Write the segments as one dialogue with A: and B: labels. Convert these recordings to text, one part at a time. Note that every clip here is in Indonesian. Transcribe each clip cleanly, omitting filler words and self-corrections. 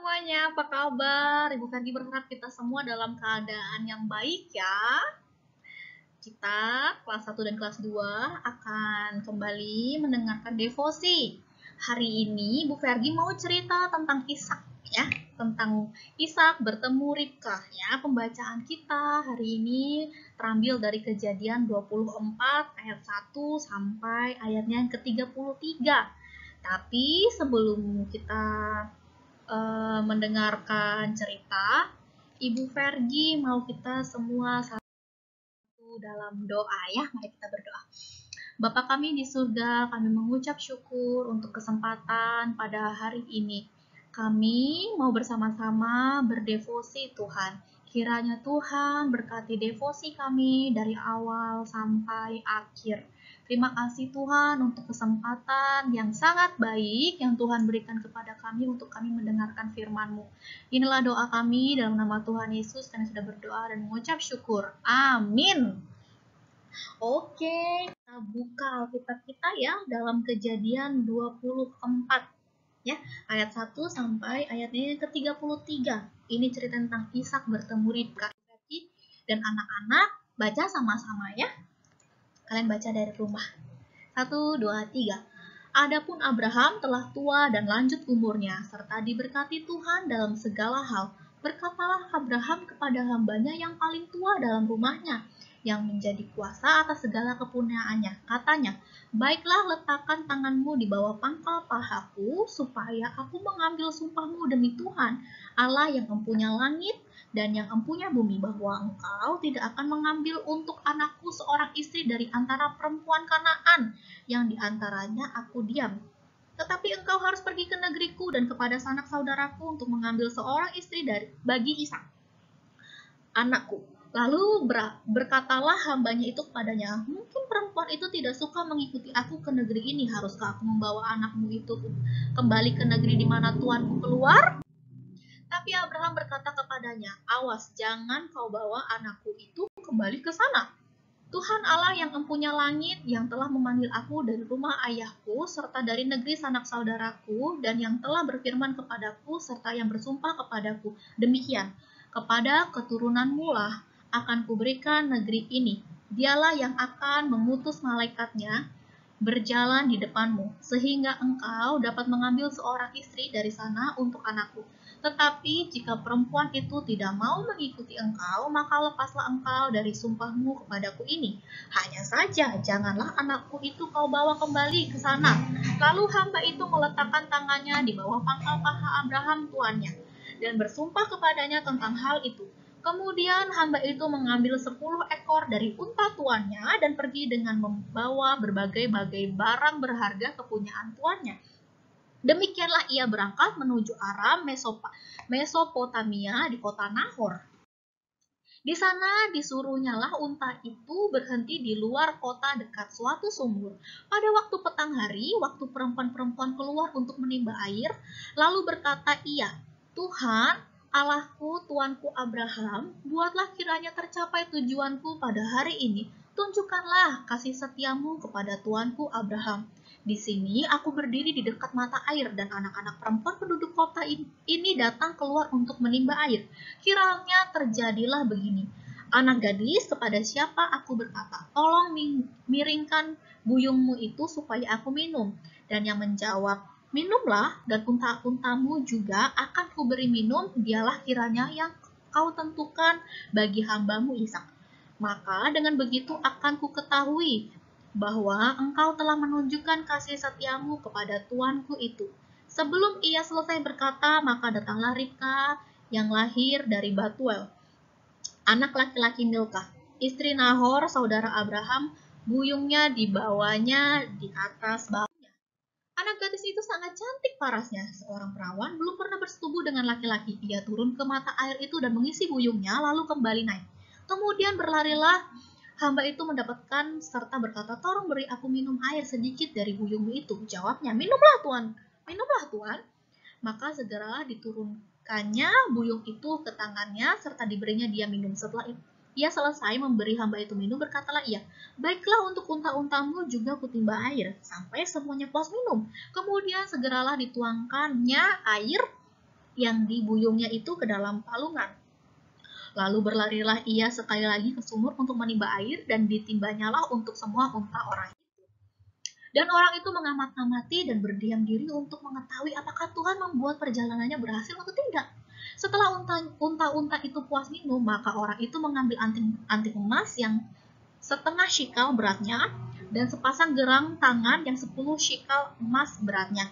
A: semuanya, apa kabar? Ibu Ferdi berharap kita semua dalam keadaan yang baik ya. Kita kelas 1 dan kelas 2 akan kembali mendengarkan devosi. Hari ini Ibu Ferdi mau cerita tentang Ishak ya, tentang Ishak bertemu Ribkah ya. Pembacaan kita hari ini terambil dari Kejadian 24 ayat 1 sampai ayatnya yang ke-33. Tapi sebelum kita mendengarkan cerita, Ibu Fergi mau kita semua satu dalam doa ya. Mari kita berdoa. Bapa kami di surga, kami mengucap syukur untuk kesempatan pada hari ini. Kami mau bersama-sama berdevosi Tuhan. Kiranya Tuhan berkati devosi kami dari awal sampai akhir. Terima kasih Tuhan untuk kesempatan yang sangat baik yang Tuhan berikan kepada kami untuk kami mendengarkan firman-Mu. Inilah doa kami dalam nama Tuhan Yesus, kami sudah berdoa dan mengucap syukur. Amin. Oke, kita buka Alkitab kita ya dalam Kejadian 24 ya, ayat 1 sampai ayatnya ke-33. Ini cerita tentang Ishak bertemu Ribkah. Dan anak-anak baca sama-sama ya. Kalian baca dari rumah. 1, 2, 3. Adapun Abraham telah tua dan lanjut umurnya, serta diberkati Tuhan dalam segala hal. Berkatalah Abraham kepada hambanya yang paling tua dalam rumahnya, yang menjadi kuasa atas segala kepunyaannya. Katanya, baiklah letakkan tanganmu di bawah pangkal pahaku, supaya aku mengambil sumpahmu demi Tuhan, Allah yang mempunyai langit dan yang empunya bumi, bahwa engkau tidak akan mengambil untuk anakku seorang istri dari antara perempuan Kanaan yang diantaranya aku diam. Tetapi engkau harus pergi ke negeriku dan kepada sanak saudaraku untuk mengambil seorang istri bagi Ishak, anakku. Lalu berkatalah hambanya itu kepadanya, mungkin perempuan itu tidak suka mengikuti aku ke negeri ini. Haruskah aku membawa anakmu itu kembali ke negeri di mana tuanku keluar? Tapi Abraham berkata kepadanya, awas, jangan kau bawa anakku itu kembali ke sana. Tuhan Allah yang empunya langit, yang telah memanggil aku dari rumah ayahku, serta dari negeri sanak saudaraku, dan yang telah berfirman kepadaku, serta yang bersumpah kepadaku, demikian, kepada keturunanmu lah akan kuberikan negeri ini. Dialah yang akan mengutus malaikatnya berjalan di depanmu, sehingga engkau dapat mengambil seorang istri dari sana untuk anakku. Tetapi jika perempuan itu tidak mau mengikuti engkau, maka lepaslah engkau dari sumpahmu kepadaku ini. Hanya saja, janganlah anakku itu kau bawa kembali ke sana. Lalu hamba itu meletakkan tangannya di bawah pangkal paha Abraham tuannya, dan bersumpah kepadanya tentang hal itu. Kemudian hamba itu mengambil 10 ekor dari unta tuannya dan pergi dengan membawa berbagai-bagai barang berharga kepunyaan tuannya. Demikianlah ia berangkat menuju Aram Mesopotamia di kota Nahor. Di sana disuruhnyalah unta itu berhenti di luar kota dekat suatu sumur. Pada waktu petang hari, waktu perempuan-perempuan keluar untuk menimba air, lalu berkata ia, Tuhan, Allahku, Tuanku Abraham, buatlah kiranya tercapai tujuanku pada hari ini. Tunjukkanlah kasih setiamu kepada Tuanku Abraham. Di sini aku berdiri di dekat mata air dan anak-anak perempuan penduduk kota ini datang keluar untuk menimba air. Kiranya terjadilah begini. Anak gadis kepada siapa aku berkata, tolong miringkan buyungmu itu supaya aku minum. Dan yang menjawab, minumlah, dan unta-untamu juga akan kuberi minum, dialah kiranya yang kau tentukan bagi hambamu Ishak. Maka dengan begitu akan ku ketahui bahwa engkau telah menunjukkan kasih setiamu kepada tuanku itu. Sebelum ia selesai berkata, maka datanglah Ribkah yang lahir dari Batuel, anak laki-laki Milkah, istri Nahor, saudara Abraham. Buyungnya dibawanya di atas bahunya. Anak gadis itu sangat cantik parasnya. Seorang perawan belum pernah bersetubuh dengan laki-laki. Ia turun ke mata air itu dan mengisi buyungnya, lalu kembali naik. Kemudian berlarilah hamba itu mendapatkan serta berkata, tolong beri aku minum air sedikit dari buyungmu itu. Jawabnya, minumlah Tuan, minumlah Tuan. Maka segeralah diturunkannya buyung itu ke tangannya serta diberinya dia minum. Setelah ia selesai memberi hamba itu minum, berkatalah ia, baiklah, untuk unta-untamu juga kutimba air sampai semuanya puas minum. Kemudian segeralah dituangkannya air yang dibuyungnya itu ke dalam palungan. Lalu berlarilah ia sekali lagi ke sumur untuk menimba air, dan ditimbanyalah untuk semua unta orang itu. Dan orang itu mengamati dan berdiam diri untuk mengetahui apakah Tuhan membuat perjalanannya berhasil atau tidak. Setelah unta-unta itu puas minum, maka orang itu mengambil anting emas yang setengah shikal beratnya, dan sepasang gerang tangan yang 10 shikal emas beratnya,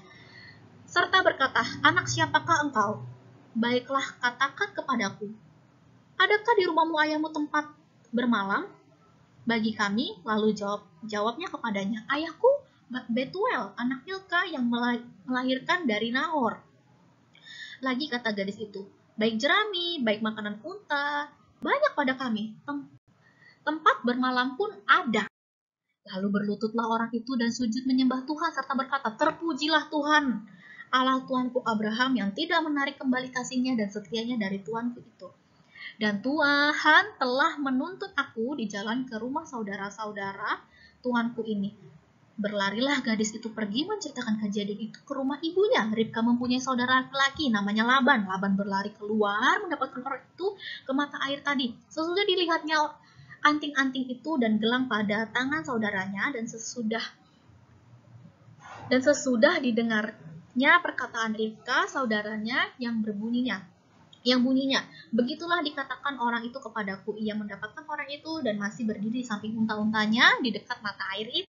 A: serta berkata, "Anak siapakah engkau? Baiklah, katakan kepadaku, adakah di rumahmu ayahmu tempat bermalam bagi kami?" Lalu jawabnya kepadanya, "Ayahku Betuel, anak Milka yang melahirkan dari Nahor." Lagi kata gadis itu, "Baik jerami, baik makanan unta, banyak pada kami. Tempat bermalam pun ada." Lalu berlututlah orang itu dan sujud menyembah Tuhan serta berkata, "Terpujilah Tuhan, Allah Tuanku Abraham, yang tidak menarik kembali kasihnya dan setianya dari Tuanku itu. Dan Tuhan telah menuntun aku di jalan ke rumah saudara-saudara Tuanku ini." Berlarilah gadis itu pergi menceritakan kejadian itu ke rumah ibunya. Ribka mempunyai saudara laki namanya Laban. Laban berlari keluar mendapatkan orang itu ke mata air tadi. Sesudah dilihatnya anting-anting itu dan gelang pada tangan saudaranya, dan sesudah didengarnya perkataan Ribka saudaranya yang bunyinya, "Begitulah dikatakan orang itu kepadaku." Ia mendapatkan orang itu dan masih berdiri di samping unta-untanya di dekat mata air itu,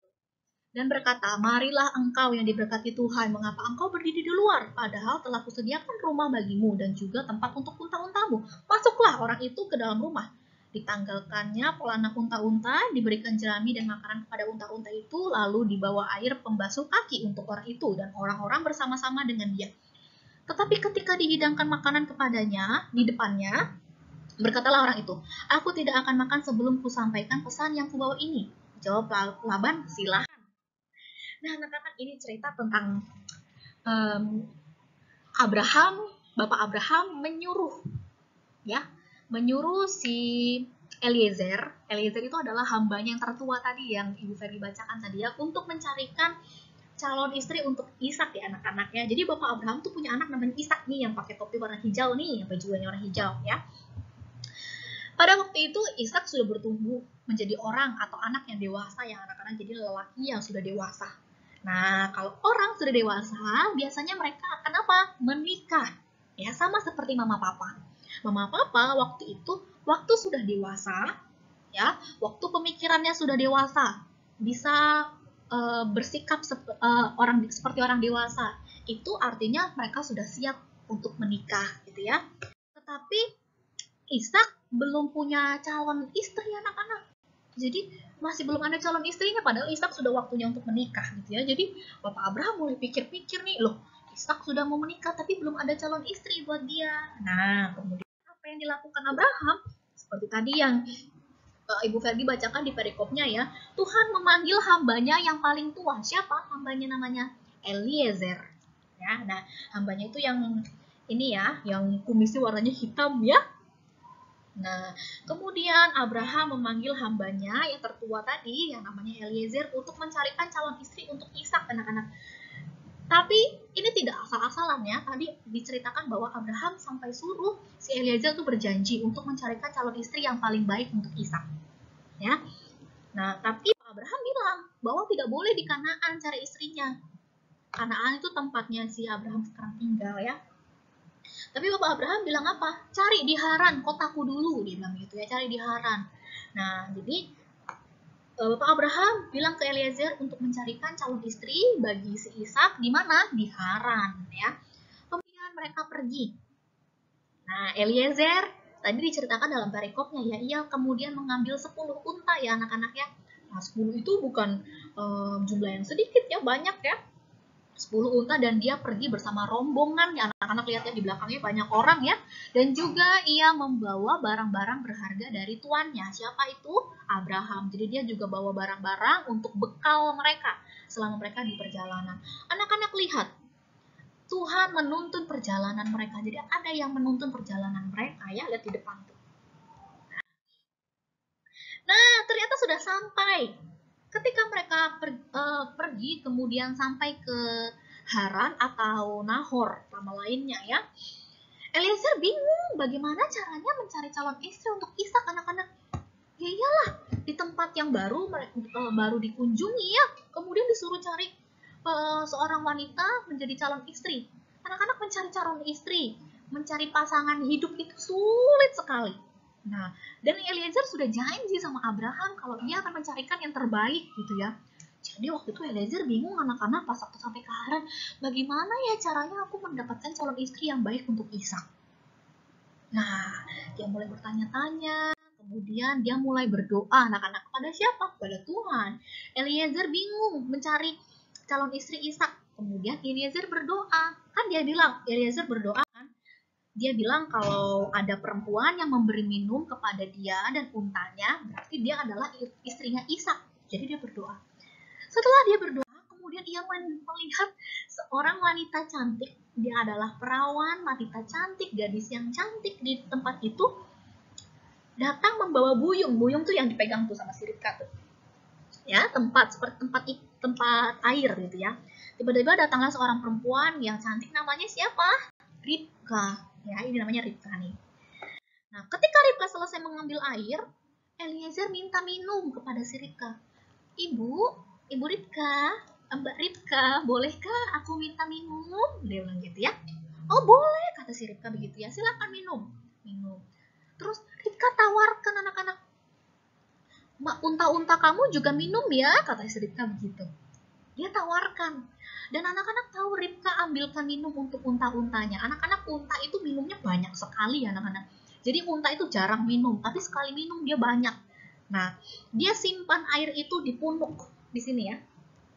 A: dan berkata, "Marilah engkau yang diberkati Tuhan, mengapa engkau berdiri di luar? Padahal telah kusediakan rumah bagimu dan juga tempat untuk unta-untamu. Masuklah." Orang itu ke dalam rumah. Ditanggalkannya pelana unta-unta, diberikan jerami dan makanan kepada unta-unta itu, lalu dibawa air pembasuh kaki untuk orang itu, dan orang-orang bersama-sama dengan dia. Tetapi ketika dihidangkan makanan kepadanya di depannya, berkatalah orang itu, "Aku tidak akan makan sebelum kusampaikan pesan yang kubawa ini." Jawab Laban, "Silakan." Nah, anak-anak, ini cerita tentang Abraham, Bapak Abraham menyuruh si Eliezer. Eliezer itu adalah hambanya yang tertua tadi yang Ibu Ferdi bacakan tadi ya, untuk mencarikan calon istri untuk Ishak ya anak-anak ya. Jadi Bapak Abraham tuh punya anak namanya Ishak nih, yang pakai topi warna hijau nih, bajunya warna hijau ya. Pada waktu itu Ishak sudah bertumbuh menjadi orang atau anak yang dewasa ya anak-anak, jadi lelaki yang sudah dewasa. Nah, kalau orang sudah dewasa, biasanya mereka akan apa? Menikah. Ya, sama seperti mama papa. Mama papa waktu itu, waktu sudah dewasa, ya, waktu pemikirannya sudah dewasa, bisa bersikap seperti orang dewasa. Itu artinya mereka sudah siap untuk menikah, gitu ya. Tetapi Ishak belum punya calon istri anak-anak. Jadi masih belum ada calon istrinya, padahal Ishak sudah waktunya untuk menikah gitu ya. Jadi Bapak Abraham mulai pikir-pikir nih, loh, Ishak sudah mau menikah tapi belum ada calon istri buat dia. Nah, kemudian apa yang dilakukan Abraham? Seperti tadi yang Ibu Ferdi bacakan di perikopnya ya, Tuhan memanggil hambanya yang paling tua. Siapa? Hambanya namanya Eliezer. Ya, nah hambanya itu yang ini ya, yang kumisnya warnanya hitam ya. Nah, kemudian Abraham memanggil hambanya yang tertua tadi, yang namanya Eliezer, untuk mencarikan calon istri untuk Ishak, anak-anak. Tapi ini tidak asal-asalan ya. Tadi diceritakan bahwa Abraham sampai suruh si Eliezer itu berjanji untuk mencarikan calon istri yang paling baik untuk Ishak. Ya. Nah, tapi Abraham bilang bahwa tidak boleh di Kanaan cari istrinya. Kanaan itu tempatnya si Abraham sekarang tinggal ya. Tapi Bapak Abraham bilang apa? Cari di Haran, kotaku dulu, dia bilang gitu ya, cari di Haran. Nah, jadi Bapak Abraham bilang ke Eliezer untuk mencarikan calon istri bagi si Ishak di mana? Di Haran, ya. Kemudian mereka pergi. Nah, Eliezer tadi diceritakan dalam perikopnya ya, ia kemudian mengambil 10 unta ya anak-anak ya. Nah, 10 itu bukan jumlah yang sedikit ya, banyak ya. 10 unta, dan dia pergi bersama rombongan ya anak-anak, lihat ya di belakangnya banyak orang ya, dan juga ia membawa barang-barang berharga dari tuannya. Siapa itu? Abraham. Jadi dia juga bawa barang-barang untuk bekal mereka selama mereka di perjalanan. Anak-anak lihat, Tuhan menuntun perjalanan mereka. Jadi ada yang menuntun perjalanan mereka ya, lihat di depan tuh. Nah, ternyata sudah sampai. Ketika mereka pergi, kemudian sampai ke Haran atau Nahor, nama lainnya ya. Eliezer bingung bagaimana caranya mencari calon istri untuk Ishak, anak-anak. Ya iyalah, di tempat yang baru dikunjungi ya, kemudian disuruh cari seorang wanita menjadi calon istri. Anak-anak mencari calon istri, mencari pasangan hidup itu sulit sekali. Nah, dan Eliezer sudah janji sama Abraham kalau dia akan mencarikan yang terbaik gitu ya. Jadi waktu itu Eliezer bingung, anak-anak, pas waktu sampai ke Haran, bagaimana ya caranya aku mendapatkan calon istri yang baik untuk Ishak. Nah, dia mulai bertanya-tanya, kemudian dia mulai berdoa, anak-anak, kepada siapa? Kepada Tuhan. Eliezer bingung mencari calon istri Ishak. Kemudian Eliezer berdoa. Kan dia bilang, Eliezer berdoa kan, dia bilang kalau ada perempuan yang memberi minum kepada dia dan untanya, berarti dia adalah istrinya Ishak. Jadi dia berdoa. Setelah dia berdoa, kemudian ia melihat seorang wanita cantik. Dia adalah perawan, wanita cantik, gadis yang cantik di tempat itu, datang membawa buyung. Buyung tuh yang dipegang tuh sama si Ribka tuh. Ya, seperti tempat air gitu ya. Tiba-tiba datanglah seorang perempuan yang cantik, namanya siapa? Ribka. Ya, ini namanya Ribka nih. Nah, ketika Ribka selesai mengambil air, Eliezer minta minum kepada si Ribka. Ibu Ribka, Mbak Ribka, bolehkah aku minta minum? Dia bilang gitu ya. Oh boleh, kata si Ribka begitu ya. Silakan minum. Terus Ribka tawarkan, anak-anak. Mbak, unta-unta kamu juga minum ya, kata si Ribka begitu. Dia tawarkan. Dan anak-anak tahu Ribka ambilkan minum untuk unta-untanya. Anak-anak, unta itu minumnya banyak sekali ya anak-anak. Jadi unta itu jarang minum, tapi sekali minum dia banyak. Nah, dia simpan air itu di punuk. Di sini ya.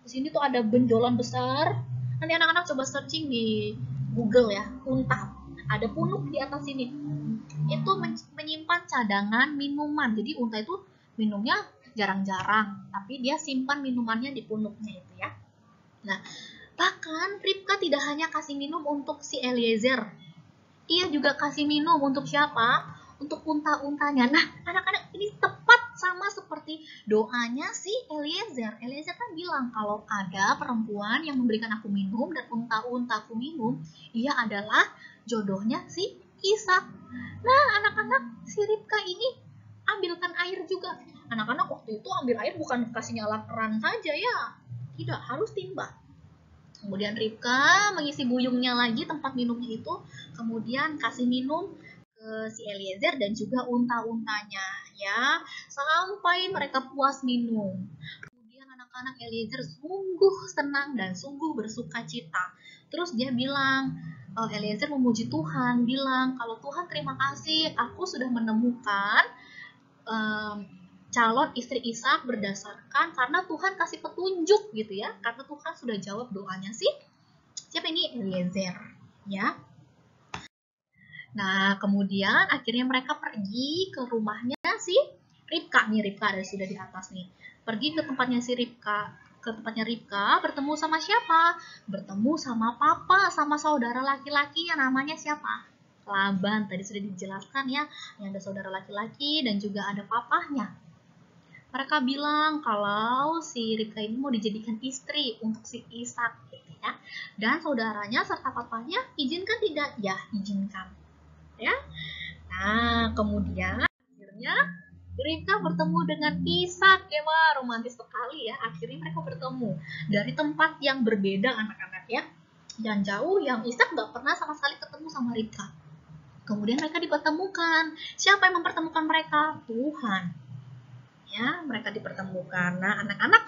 A: Di sini tuh ada benjolan besar. Nanti anak-anak coba searching di Google ya, unta. Ada punuk di atas sini. Itu menyimpan cadangan minuman. Jadi unta itu minumnya jarang-jarang, tapi dia simpan minumannya di punuknya itu ya. Nah, bahkan Ribka tidak hanya kasih minum untuk si Eliezer. Ia juga kasih minum untuk siapa? Untuk unta-untanya. Nah, anak-anak, ini tepat sama seperti doanya si Eliezer. Eliezer kan bilang kalau ada perempuan yang memberikan aku minum dan unta-untaku minum, ia adalah jodohnya si Ishak. Nah, anak-anak, si Ribka ini ambilkan air juga. Anak-anak waktu itu ambil air bukan kasih nyala keran saja ya. Tidak, harus timba. Kemudian Ribka mengisi buyungnya lagi, tempat minumnya itu, kemudian kasih minum ke si Eliezer dan juga unta-untanya ya, sampai mereka puas minum. Kemudian anak-anak Eliezer sungguh senang dan sungguh bersuka cita. Terus dia bilang, Eliezer memuji Tuhan, bilang kalau Tuhan terima kasih, aku sudah menemukan calon istri Ishak berdasarkan karena Tuhan kasih petunjuk gitu ya, karena Tuhan sudah jawab doanya sih siapa ini, Eliezer ya. Nah, kemudian akhirnya mereka pergi ke rumahnya si Ribka nih. Ribka ada sudah di atas nih, pergi ke tempatnya si Ribka, ke tempatnya Ribka, bertemu sama siapa? Bertemu sama papa, sama saudara laki-lakinya, namanya siapa? Laban. Tadi sudah dijelaskan ya, yang ada saudara laki-laki dan juga ada papahnya. Mereka bilang kalau si Ribka ini mau dijadikan istri untuk si Ishak gitu ya. Dan saudaranya serta papanya izinkan tidak? Ya, izinkan. Ya. Nah, kemudian akhirnya Ribka bertemu dengan Ishak ya, wah, romantis sekali ya. Akhirnya mereka bertemu dari tempat yang berbeda anak-anak ya. Yang jauh, yang Ishak nggak pernah sama sekali ketemu sama Ribka. Kemudian mereka dipertemukan. Siapa yang mempertemukan mereka? Tuhan. Ya, mereka dipertemukan. Nah, anak-anak,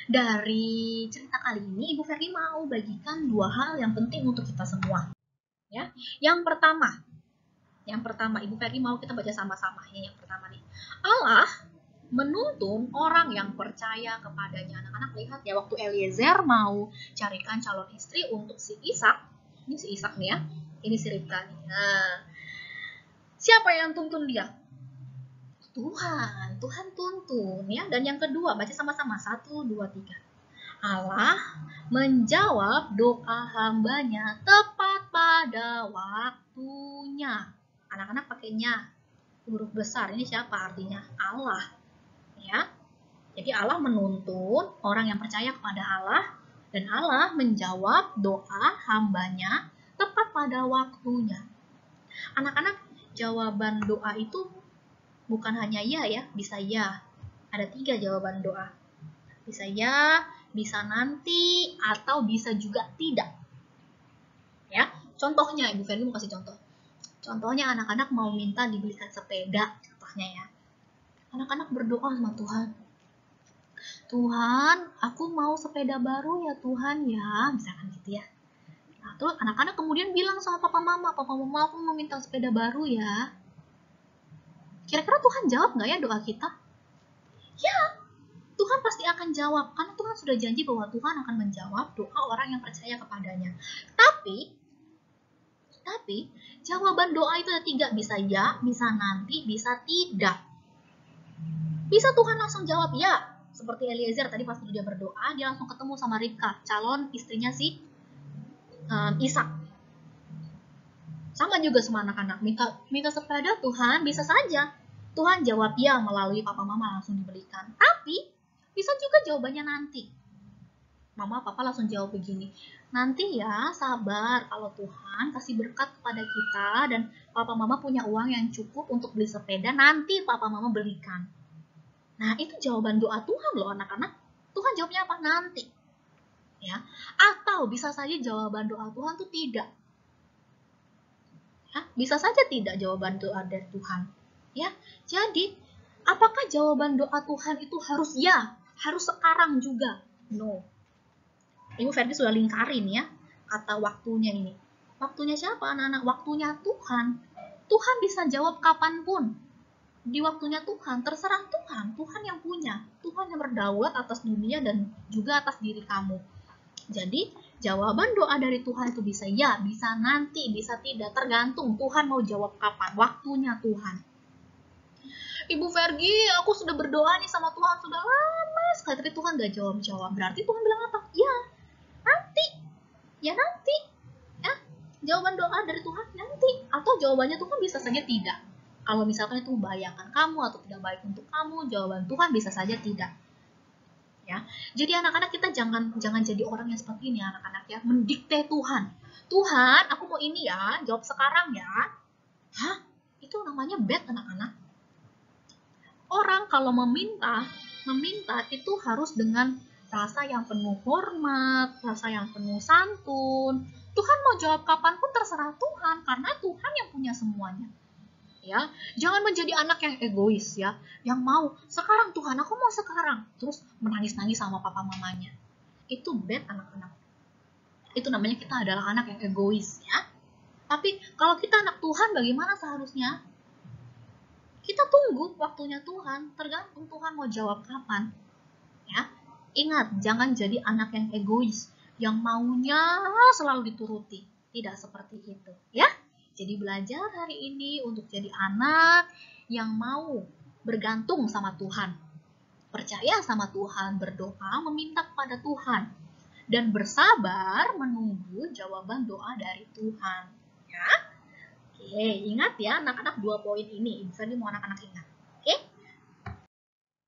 A: dari cerita kali ini Ibu Ferry mau bagikan dua hal yang penting untuk kita semua. Ya, yang pertama Ibu Ferry mau kita baca sama-sama ya. Yang pertama nih, Allah menuntun orang yang percaya kepadanya. Anak-anak lihat ya, waktu Eliezer mau carikan calon istri untuk si Ishak, ini si Ishak nih ya, ini si Ribka nih. Nah, siapa yang tuntun dia? Tuhan tuntun ya. Dan yang kedua, baca sama-sama, 1, 2, 3. Allah menjawab doa hambanya tepat pada waktunya. Anak-anak pakainya huruf besar, ini siapa artinya? Allah ya. Jadi Allah menuntun orang yang percaya kepada Allah, dan Allah menjawab doa hambanya tepat pada waktunya. Anak-anak, jawaban doa itu bukan hanya ya, bisa ya. Ada 3 jawaban doa. Bisa ya, bisa nanti, atau bisa juga tidak. Ya, contohnya Ibu Ferdi mau kasih contoh. Contohnya anak-anak mau minta dibelikan sepeda, contohnya ya. Anak-anak berdoa sama Tuhan. Tuhan, aku mau sepeda baru ya Tuhan ya, misalkan gitu ya. Nah, terus anak-anak kemudian bilang sama papa mama aku mau minta sepeda baru ya. Kira-kira Tuhan jawab nggak ya doa kita? Ya, Tuhan pasti akan jawab, karena Tuhan sudah janji bahwa Tuhan akan menjawab doa orang yang percaya kepadanya. Tapi jawaban doa itu ada 3, bisa ya, bisa nanti, bisa tidak. Bisa Tuhan langsung jawab ya, seperti Eliezer tadi pas dia berdoa, dia langsung ketemu sama Ribka, calon istrinya si Ishak. Sama juga sama anak-anak, minta sepeda Tuhan, bisa saja Tuhan jawab ya melalui papa mama langsung dibelikan. Tapi bisa juga jawabannya nanti. Mama papa langsung jawab begini, nanti ya sabar, kalau Tuhan kasih berkat kepada kita dan papa mama punya uang yang cukup untuk beli sepeda, nanti papa mama belikan. Nah, itu jawaban doa Tuhan loh anak-anak. Tuhan jawabnya apa? Nanti. Ya. Atau bisa saja jawaban doa Tuhan itu tidak. Ya, bisa saja tidak jawaban doa dari Tuhan. Ya. Jadi, apakah jawaban doa Tuhan itu harus ya? Harus sekarang juga? No. Ibu Ferdi sudah lingkarin ya kata waktunya ini. Waktunya siapa anak-anak? Waktunya Tuhan. Tuhan bisa jawab kapanpun. Di waktunya Tuhan, terserah Tuhan. Tuhan yang punya. Tuhan yang berdaulat atas dunia dan juga atas diri kamu. Jadi, jawaban doa dari Tuhan itu bisa ya, bisa nanti, bisa tidak. Tergantung Tuhan mau jawab kapan. Waktunya Tuhan. Ibu Fergi, aku sudah berdoa nih sama Tuhan sudah lama sekali, tapi Tuhan gak jawab-jawab. Berarti Tuhan bilang apa? Ya, nanti. Ya nanti. Ya, jawaban doa dari Tuhan nanti. Atau jawabannya Tuhan bisa saja tidak. Kalau misalkan itu membahayakan kamu atau tidak baik untuk kamu, jawaban Tuhan bisa saja tidak. Ya, jadi anak-anak kita jangan jadi orang yang seperti ini anak-anak ya, mendikte Tuhan. Tuhan, aku mau ini ya, jawab sekarang ya. Hah? Itu namanya bad anak-anak. Orang kalau meminta itu harus dengan rasa yang penuh hormat, rasa yang penuh santun. Tuhan mau jawab kapanpun terserah Tuhan, karena Tuhan yang punya semuanya. Ya, jangan menjadi anak yang egois ya, yang mau sekarang Tuhan, aku mau sekarang, terus menangis-nangis sama papa mamanya. Itu bad anak-anak. Itu namanya kita adalah anak yang egois ya. Tapi kalau kita anak Tuhan, bagaimana seharusnya? Kita tunggu waktunya Tuhan, tergantung Tuhan mau jawab kapan. Ya, ingat, jangan jadi anak yang egois, yang maunya selalu dituruti. Tidak seperti itu, ya. Jadi belajar hari ini untuk jadi anak yang mau bergantung sama Tuhan. Percaya sama Tuhan, berdoa, meminta kepada Tuhan. Dan bersabar menunggu jawaban doa dari Tuhan. Ya. Oke, ingat ya anak-anak 2 poin ini. Misalnya mau anak-anak ingat. Oke?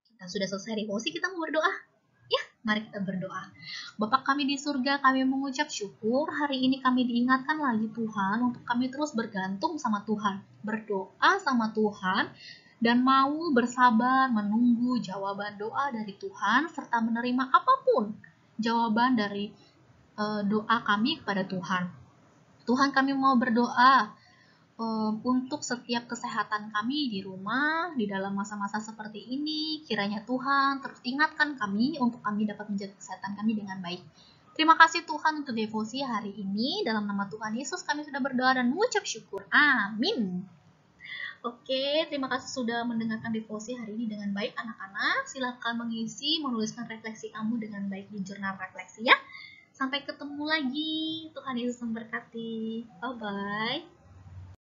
A: Kita sudah selesai devosi, kita mau berdoa. Ya, mari kita berdoa. Bapa kami di surga, kami mengucap syukur hari ini kami diingatkan lagi Tuhan untuk kami terus bergantung sama Tuhan, berdoa sama Tuhan, dan mau bersabar menunggu jawaban doa dari Tuhan, serta menerima apapun jawaban dari doa kami kepada Tuhan. Tuhan, kami mau berdoa untuk setiap kesehatan kami di rumah, di dalam masa-masa seperti ini, kiranya Tuhan terus ingatkan kami untuk kami dapat menjaga kesehatan kami dengan baik. Terima kasih Tuhan untuk devosi hari ini. Dalam nama Tuhan Yesus kami sudah berdoa dan mengucap syukur. Amin. Oke, terima kasih sudah mendengarkan devosi hari ini dengan baik anak-anak. Silakan menuliskan refleksi kamu dengan baik di jurnal refleksi ya. Sampai ketemu lagi. Tuhan Yesus memberkati. Bye-bye.